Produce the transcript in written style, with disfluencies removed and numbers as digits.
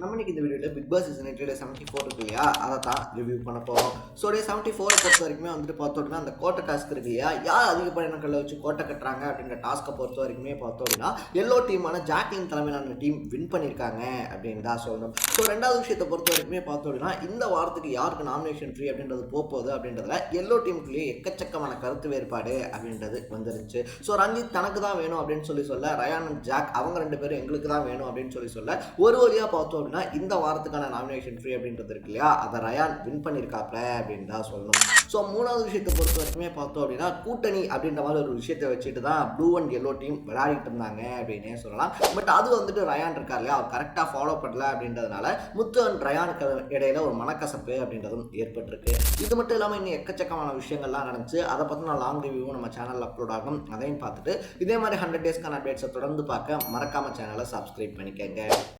நம்ம இன்னைக்கு இந்த வீடியோவில் பிக் பாஸ் சீசன் 74 இருக்கு இல்லையா, அதை தான் ரிவ்யூ பண்ண போகிறோம். ஸோ 74 பொறுத்த வரைக்குமே வந்துட்டு பார்த்தோம் அப்படின்னா அந்த கோட்டை டாஸ்க் இருக்கு இல்லையா, யார் அதிக பயணங்களில் வச்சு கோட்டை கட்டுறாங்க அப்படின்ற டாஸ்க்கை பொறுத்த வரைக்குமே பார்த்தோம் அப்படின்னா எல்லோ டீமான ஜாக்லின் தலைமையிலான டீம் வின் பண்ணியிருக்காங்க அப்படின்னு தான் சொல்லணும். ஸோ ரெண்டாவது விஷயத்தை பொறுத்த வரைக்குமே பார்த்தோம் அப்படின்னா இந்த வாரத்துக்கு யாருக்கு நாமினேஷன் ஃப்ரீ அப்படின்றது போகுது அப்படின்றதுல எல்லோ டீமுக்குள்ளேயே எக்கச்சக்கமான கருத்து வேறுபாடு அப்படின்றது வந்துருச்சு. ஸோ ரஞ்சித் தனக்கு தான் வேணும் அப்படின்னு சொல்ல ரயான் அண்ட் ஜாக் அவங்க ரெண்டு பேரும் எங்களுக்கு தான் வேணும் அப்படின்னு சொல்ல ஒரு வழியாக பார்த்தோம் அப்படின்னா இந்த வாரத்துக்கான நாமினேஷன் ஃப்ரீ அப்படின்றது இருக்கு இல்லையா, அதை ரயான் வின் பண்ணியிருக்காப்ல அப்படின்னு தான் சொல்லணும். ஸோ மூணாவது விஷயத்தை பொறுத்த வரைக்குமே பார்த்தோம் அப்படின்னா கூட்டணி அப்படின்ற மாதிரி ஒரு விஷயத்தை வச்சுட்டு தான் ப்ளூ அண்ட் எல்லோ டீம் விளையாடிட்டு இருந்தாங்க அப்படின்னே சொல்லலாம். பட் அது வந்துட்டு ரயான் இருக்கார் இல்லையா, அவர் கரெக்டாக ஃபாலோ பண்ணல அப்படின்றதுனால முத்து அண்ட் ரயானுக்கு இடையில ஒரு மனக்கசப்பு அப்படின்றதும் ஏற்பட்டிருக்கு. இது மட்டும் இல்லாமல் இன்னும் எக்கச்சக்கமான விஷயங்கள்லாம் நடந்துச்சு. அதை பற்றி நான் லாங் ரிவ்யூவும் நம்ம சேனலில் அப்லோட் ஆகும். அதையும் பார்த்துட்டு இதே மாதிரி 100 டேஸ்க்கான அப்டேட்ஸை தொடர்ந்து பார்க்க மறக்காம சேனலை சப்ஸ்கிரைப் பண்ணிக்கங்க.